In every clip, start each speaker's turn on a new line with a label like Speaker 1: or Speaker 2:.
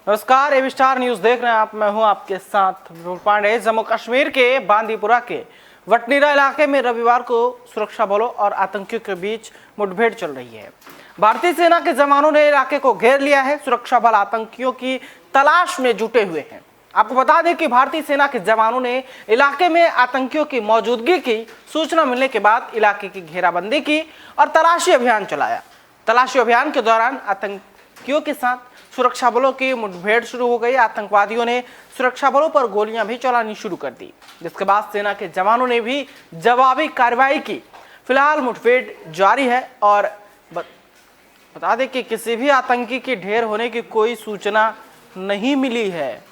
Speaker 1: नमस्कार, AB star news देख रहे हैं आप। मैं हूं आपके साथ विपुल पांडे। जम्मू कश्मीर के बांदीपुरा के वटनीरा इलाके में रविवार को सुरक्षा बलों और आतंकियों के बीच मुठभेड़ चल रही है। भारतीय सेना के जवानों ने इलाके को घेर लिया है। सुरक्षा बल आतंकियों की तलाश में जुटे हुए हैं। आपको बता दें कि भारतीय सेना के जवानों ने इलाके में आतंकियों की मौजूदगी की सूचना मिलने के बाद इलाके की घेराबंदी की और तलाशी अभियान चलाया। तलाशी अभियान के दौरान आतंकियों के साथ सुरक्षा बलों की मुठभेड़ शुरू हो गई। आतंकवादियों ने सुरक्षा बलों पर गोलियां भी चलानी शुरू कर दी, जिसके बाद सेना के जवानों ने भी जवाबी कार्रवाई की। फिलहाल मुठभेड़ जारी है और बता दें कि किसी भी आतंकी के ढेर होने की कोई सूचना नहीं मिली है।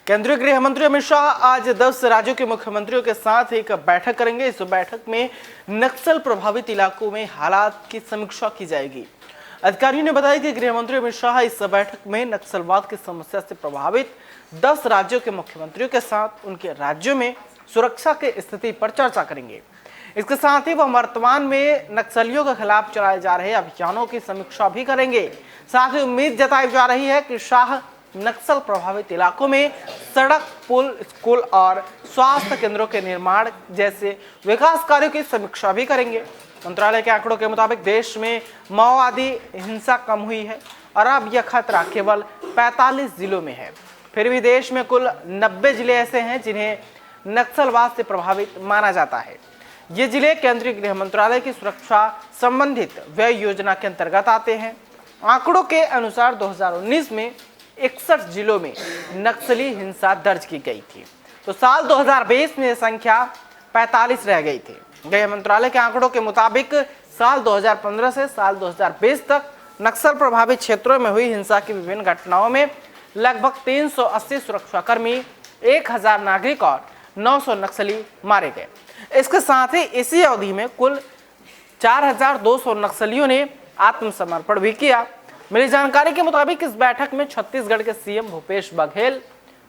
Speaker 1: केंद्रीय गृह मंत्री अमित शाह आज 10 राज्यों के मुख्यमंत्रियों के साथ एक बैठक करेंगे। इस बैठक में नक्सल प्रभावित इलाकों में हालात की समीक्षा की जाएगी। अधिकारियों ने बताया कि गृह मंत्री अमित शाह इस बैठक में नक्सलवाद की समस्या से प्रभावित 10 राज्यों के मुख्यमंत्रियों के साथ उनके राज्यों में सुरक्षा की स्थिति पर चर्चा करेंगे। इसके साथ ही वह वर्तमान में नक्सलियों के खिलाफ चलाए जा रहे अभियानों की समीक्षा भी करेंगे। साथ ही उम्मीद जताई जा रही है कि शाह नक्सल प्रभावित इलाकों में सड़क, पुल, स्कूल और स्वास्थ्य केंद्रों के निर्माण जैसे विकास कार्यों की समीक्षा भी करेंगे। मंत्रालय के आंकड़ों के मुताबिक देश में माओवादी हिंसा कम हुई है और अब यह खतरा केवल 45 जिलों में है। फिर भी देश में कुल 90 जिले ऐसे हैं जिन्हें नक्सलवाद से प्रभावित माना जाता है। ये जिले केंद्रीय गृह मंत्रालय की सुरक्षा संबंधित व्यय योजना के अंतर्गत आते हैं। आंकड़ों के अनुसार 2019 में 61 जिलों में नक्सली हिंसा दर्ज की गई थी, तो साल 2020 में संख्या 45 रह गई थी। गृह मंत्रालय के आंकड़ों के मुताबिक साल 2015 से साल 2020 तक नक्सल प्रभावित क्षेत्रों में हुई हिंसा की विभिन्न घटनाओं में लगभग 380 सुरक्षाकर्मी, 1000 नागरिक और 900 नक्सली मारे गए। इसके साथ ही इसी अवधि में कुल 4200 नक्सलियों ने आत्मसमर्पण भी किया। मिली जानकारी के मुताबिक इस बैठक में छत्तीसगढ़ के सीएम भूपेश बघेल,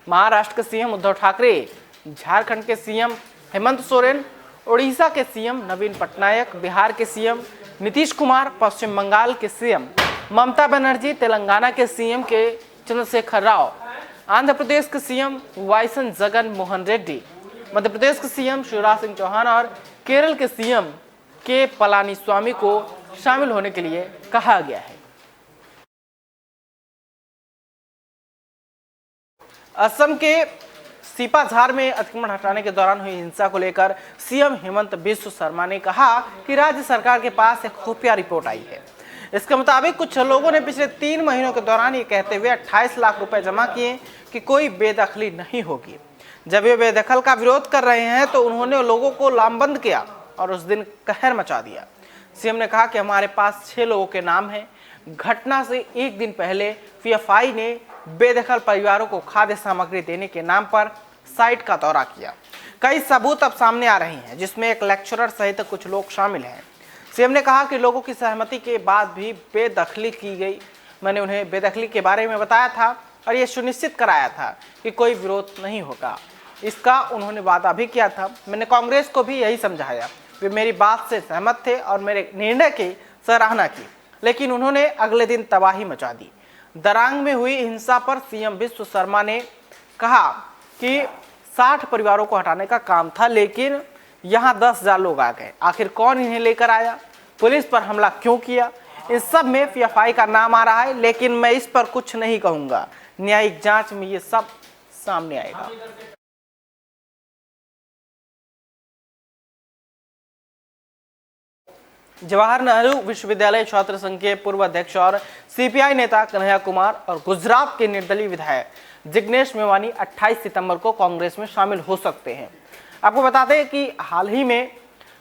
Speaker 1: महाराष्ट्र के सीएम उद्धव ठाकरे, झारखंड के सीएम हेमंत सोरेन, उड़ीसा के सीएम नवीन पटनायक, बिहार के सीएम नीतीश कुमार, पश्चिम बंगाल के सीएम ममता बनर्जी, तेलंगाना के सीएम के चंद्रशेखर राव, आंध्र प्रदेश के सीएम वाईएस जगन मोहन रेड्डी, मध्य प्रदेश के सीएम शिवराज सिंह चौहान और केरल के सीएम के पलानीस्वामी को शामिल होने के लिए कहा गया है। असम के सीपाझार में अतिक्रमण हटाने के दौरान हुई हिंसा को लेकर सीएम हेमंत बिस्व शर्मा ने कहा कि राज्य सरकार के पास एक खुफिया रिपोर्ट आई है। इसके मुताबिक कुछ लोगों ने पिछले 3 महीनों के दौरान ये कहते हुए 28 लाख रुपए जमा किए कि कोई बेदखली नहीं होगी। जब वे बेदखल का विरोध कर रहे हैं तो उन्होंने लोगों को लामबंद किया और उस दिन कहर मचा दिया। सीएम ने कहा कि हमारे पास 6 लोगों के नाम हैं। घटना से एक दिन पहले पीएफआई ने बेदखल परिवारों को खाद्य सामग्री देने के नाम पर साइट का दौरा किया। कई सबूत अब सामने आ रहे हैं, जिसमें एक लेक्चरर सहित कुछ लोग शामिल हैं। सीएम ने कहा कि लोगों की सहमति के बाद भी बेदखली की गई। मैंने उन्हें बेदखली के बारे में बताया था और यह सुनिश्चित कराया था कि कोई विरोध नहीं होगा। इसका उन्होंने वादा भी किया था। मैंने कांग्रेस को भी यही समझाया। वे मेरी बात से सहमत थे और मेरे निर्णय की सराहना की, लेकिन उन्होंने अगले दिन तबाही मचा दी। दरांग में हुई हिंसा पर सीएम बिस्व शर्मा ने कहा कि 60 परिवारों को हटाने का काम था, लेकिन यहां 10,000 लोग आ गए। आखिर कौन इन्हें लेकर आया? पुलिस पर हमला क्यों किया? इस सब में पीएफआई का नाम आ रहा है, लेकिन मैं इस पर कुछ नहीं कहूंगा। न्यायिक जांच में ये सब सामने आएगा। जवाहर नेहरू विश्वविद्यालय छात्र संघ के पूर्व अध्यक्ष और सीपीआई नेता कन्हैया कुमार और गुजरात के निर्दलीय विधायक जिग्नेश मेवानी 28 सितंबर को कांग्रेस में शामिल हो सकते हैं। आपको बताते हैं कि हाल ही में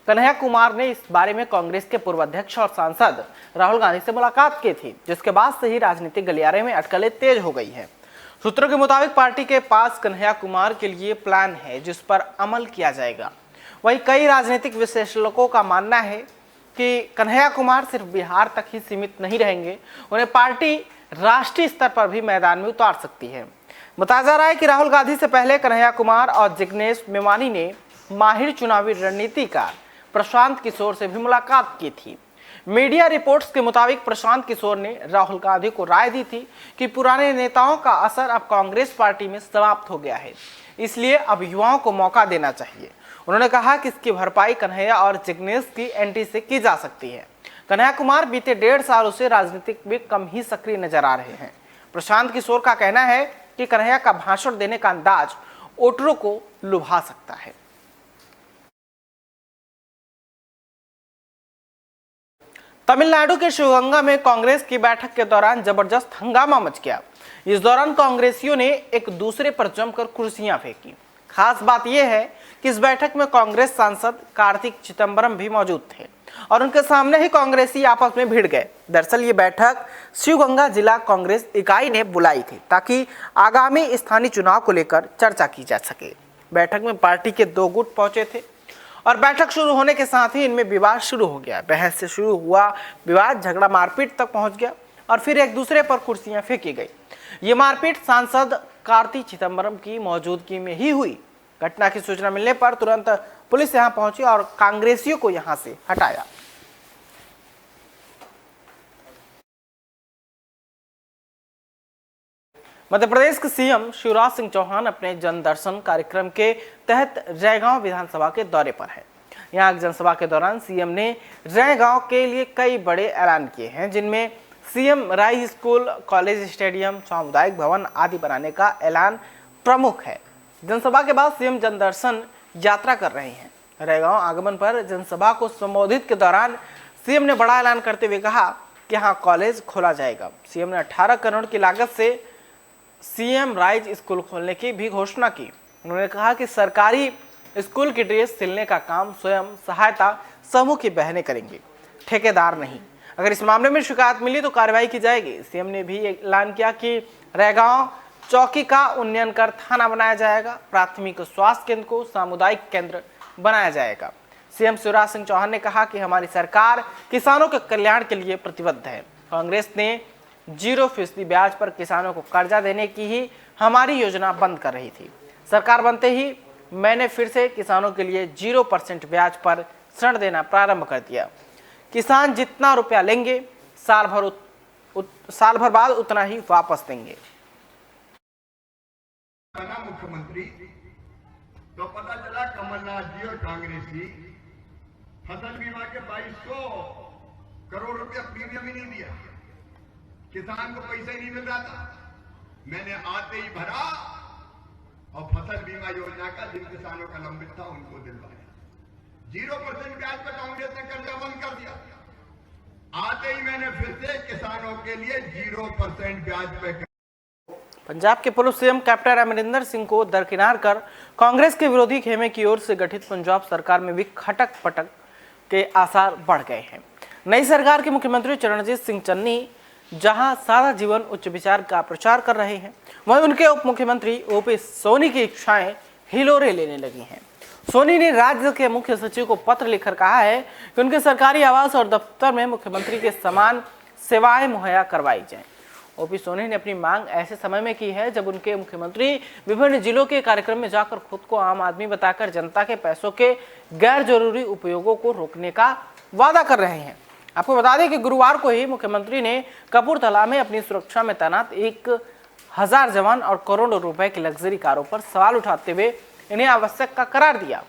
Speaker 1: कन्हैया कुमार ने इस बारे में कांग्रेस के पूर्व अध्यक्ष और सांसद राहुल गांधी से मुलाकात की थी, जिसके बाद से ही राजनीतिक गलियारे में अटकलें तेज हो गई है। सूत्रों के मुताबिक पार्टी के पास कन्हैया कुमार के लिए प्लान है, जिस पर अमल किया जाएगा। वहीं कई राजनीतिक विश्लेषकों का मानना है कि कन्हैया कुमार सिर्फ बिहार तक ही सीमित नहीं रहेंगे, उन्हें पार्टी राष्ट्रीय स्तर पर भी मैदान में उतार सकती है। बताया जा रहा है कि राहुल गांधी से पहले कन्हैया कुमार और जिग्नेश मेवानी ने माहिर चुनावी रणनीतिकार प्रशांत किशोर से भी मुलाकात की थी। मीडिया रिपोर्ट्स के मुताबिक प्रशांत किशोर ने राहुल गांधी को राय दी थी कि पुराने नेताओं का असर अब कांग्रेस पार्टी में समाप्त हो गया है, इसलिए अब युवाओं को मौका देना चाहिए। उन्होंने कहा कि इसकी भरपाई कन्हैया और जिग्नेश की एंट्री से की जा सकती है। कन्हैया कुमार बीते 1.5 सालों से राजनीतिक में कम ही सक्रिय नजर आ रहे हैं। प्रशांत किशोर का कहना है कि कन्हैया का भाषण देने का अंदाज वोटरों को लुभा सकता है। तमिलनाडु के शिवगंगा में कांग्रेस की बैठक के दौरान जबरदस्त हंगामा मच गया। इस दौरान कांग्रेसियों ने एक दूसरे पर जमकर कुर्सियां फेंकी। खास बात यह है कि इस बैठक में कांग्रेस सांसद कार्तिक चिदंबरम भी मौजूद थे और उनके सामने ही कांग्रेसी आपस में भिड़ गए। दरअसल ये बैठक शिवगंगा जिला कांग्रेस इकाई ने बुलाई थी ताकि आगामी स्थानीय चुनाव को लेकर चर्चा की जा सके। बैठक में पार्टी के 2 गुट पहुंचे थे और बैठक शुरू होने के साथ ही इनमें विवाद शुरू हो गया। बहस से शुरू हुआ विवाद झगड़ा मारपीट तक पहुंच गया और फिर एक दूसरे पर कुर्सियां फेंकी गई। ये मारपीट सांसद कार्ति चिदंबरम की मौजूदगी में ही हुई। घटना की सूचना मिलने पर तुरंत पुलिस यहां पहुंची और कांग्रेसियों को यहां से हटाया। मध्य प्रदेश के सीएम शिवराज सिंह चौहान अपने जन दर्शन कार्यक्रम के तहत रैगांव विधानसभा के दौरे पर है। यहां एक जनसभा के दौरान सीएम ने रैगांव के लिए कई बड़े ऐलान किए हैं, जिनमें सीएम राय स्कूल, कॉलेज, स्टेडियम, सामुदायिक भवन आदि बनाने का ऐलान प्रमुख है। जनसभा के बाद सीएम जनदर्शन यात्रा कर रहे हैं। रैगांव आगमन पर जनसभा को संबोधित के दौरान सीएम ने बड़ा ऐलान करते हुए कहा कि यहाँ कॉलेज खोला जाएगा। सीएम ने 18 करोड़ की लागत से सीएम राइज स्कूल खोलने की भी घोषणा की। उन्होंने कहा कि सरकारी स्कूल की ड्रेस सिलने का काम स्वयं सहायता समूह की बहनें करेंगी, ठेकेदार नहीं। अगर इस मामले में शिकायत मिली तो कार्रवाई की जाएगी। सीएम ने भी ऐलान किया कि रैगांव चौकी का उन्नयन कर थाना बनाया जाएगा। प्राथमिक स्वास्थ्य केंद्र को सामुदायिक केंद्र बनाया जाएगा। सीएम शिवराज सिंह चौहान ने कहा कि हमारी सरकार किसानों के कल्याण के लिए प्रतिबद्ध है। कांग्रेस ने 0% ब्याज पर किसानों को कर्जा देने की ही हमारी योजना बंद कर रही थी। सरकार बनते ही मैंने फिर से किसानों के लिए 0% ब्याज पर ऋण देना प्रारंभ कर दिया। किसान जितना रुपया लेंगे साल भर बाद उतना ही वापस देंगे।
Speaker 2: मुख्यमंत्री तो पता चला कमलनाथ जी और कांग्रेसी फसल बीमा के 2200 करोड़ रुपया प्रीमियम ही नहीं दिया, किसान को पैसा ही नहीं मिल रहा था। मैंने आते ही भरा और फसल बीमा योजना का जिन किसानों का लंबित था उनको दिलवाया। 0% ब्याज पर कांग्रेस ने कर्जा बंद कर दिया। आते ही मैंने फिर से किसानों के लिए 0% ब्याज पे।
Speaker 1: पंजाब के पूर्व सीएम कैप्टन अमरिंदर सिंह को दरकिनार कर कांग्रेस के विरोधी खेमे की ओर से गठित पंजाब सरकार में भी खटक पटक के आसार बढ़ गए हैं। नई सरकार के मुख्यमंत्री चरणजीत सिंह चन्नी जहां सादा जीवन उच्च विचार का प्रचार कर रहे हैं, वहीं उनके उप मुख्यमंत्री ओपी सोनी की इच्छाएं हिलोरे लेने लगी हैं। सोनी ने राज्य के मुख्य सचिव को पत्र लिखकर कहा है कि उनके सरकारी आवास और दफ्तर में मुख्यमंत्री के समान सेवाएं मुहैया करवाई जाएं। ओपी सोनी ने अपनी मांग ऐसे समय में की है जब उनके मुख्यमंत्री विभिन्न जिलों के कार्यक्रम में जाकर खुद को आम आदमी बताकर जनता के पैसों के गैर जरूरी उपयोगों को रोकने का वादा कर रहे हैं। आपको बता दें कि गुरुवार को ही मुख्यमंत्री ने कपूरथला में अपनी सुरक्षा में तैनात 1000 जवान और करोड़ों रुपए की लग्जरी कारों पर सवाल उठाते हुए इन्हें आवश्यक का करार दिया।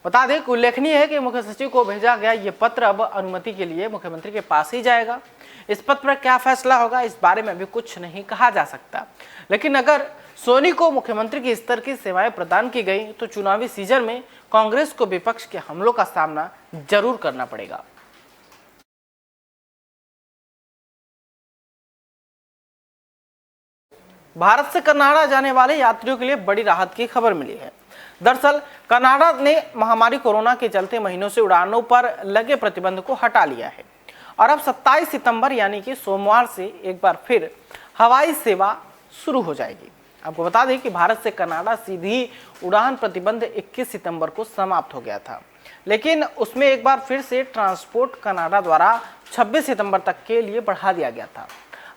Speaker 1: बता दें कि उल्लेखनीय है कि मुख्य सचिव को भेजा गया ये पत्र अब अनुमति के लिए मुख्यमंत्री के पास ही जाएगा। इस पत्र पर क्या फैसला होगा इस बारे में अभी कुछ नहीं कहा जा सकता, लेकिन अगर सोनी को मुख्यमंत्री के स्तर की सेवाएं प्रदान की गई तो चुनावी सीजन में कांग्रेस को विपक्ष के हमलों का सामना जरूर करना पड़ेगा। भारत से कनाडा जाने वाले यात्रियों के लिए बड़ी राहत की खबर मिली है। दरअसल कनाडा ने महामारी कोरोना के चलते महीनों से उड़ानों पर लगे प्रतिबंध को हटा लिया है और अब 27 सितंबर यानी कि सोमवार से एक बार फिर हवाई सेवा शुरू हो जाएगी। आपको बता दें कि भारत से कनाडा सीधी उड़ान प्रतिबंध 21 सितंबर को समाप्त हो गया था, लेकिन उसमें एक बार फिर से ट्रांसपोर्ट कनाडा द्वारा 26 सितंबर तक के लिए बढ़ा दिया गया था।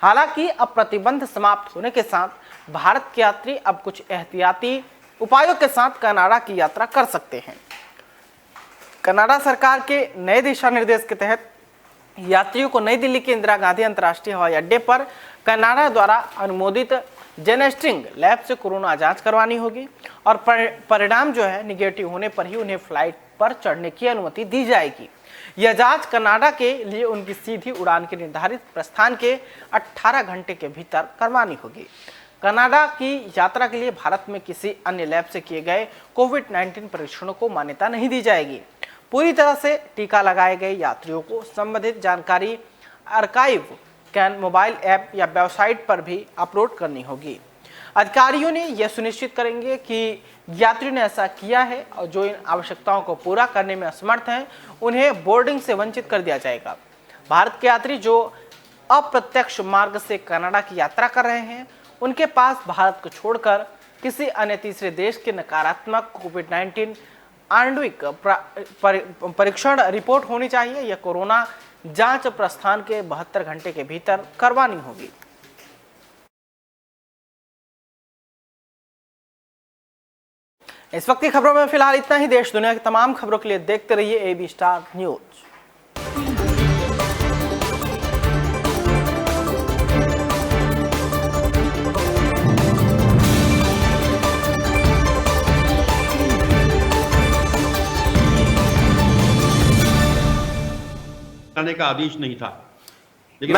Speaker 1: हालांकि अब प्रतिबंध समाप्त होने के साथ भारत के यात्री अब कुछ एहतियाती उपायों के साथ कनाडा की यात्रा कर सकते हैं। कनाडा सरकार के नए दिशा निर्देश के तहत यात्रियों को नई दिल्ली के इंदिरा गांधी अंतर्राष्ट्रीय हवाई अड्डे पर कनाडा द्वारा अनुमोदित जेनेस्टिंग लैब से कोरोना जांच करवानी होगी और परिणाम जो है निगेटिव होने पर ही उन्हें फ्लाइट पर चढ़ने की अनुमति दी जाएगी। यह जांच कनाडा के लिए उनकी सीधी उड़ान के निर्धारित प्रस्थान के 18 घंटे के भीतर करवानी होगी। कनाडा की यात्रा के लिए भारत में किसी अन्य लैब से किए गए कोविड-19 परीक्षणों को मान्यता नहीं दी जाएगी। पूरी तरह से टीका लगाए गए यात्रियों को संबंधित जानकारी आर्काइव कैन मोबाइल ऐप या वेबसाइट पर भी अपलोड करनी होगी। अधिकारियों ने यह सुनिश्चित करेंगे कि यात्रियों ने ऐसा किया है और जो इन आवश्यकताओं को पूरा करने में असमर्थ हैं उन्हें बोर्डिंग से वंचित कर दिया जाएगा। भारत के यात्री जो अप्रत्यक्ष मार्ग से कनाडा की यात्रा कर रहे हैं उनके पास भारत को छोड़कर किसी अन्य तीसरे देश के नकारात्मक कोविड-19 आणविक परीक्षण रिपोर्ट होनी चाहिए। यह कोरोना जांच प्रस्थान के 72 घंटे के भीतर करवानी होगी। इस वक्त की खबरों में फिलहाल इतना ही। देश दुनिया की तमाम खबरों के लिए देखते रहिए AB स्टार न्यूज।
Speaker 3: का आदेश नहीं था, लेकिन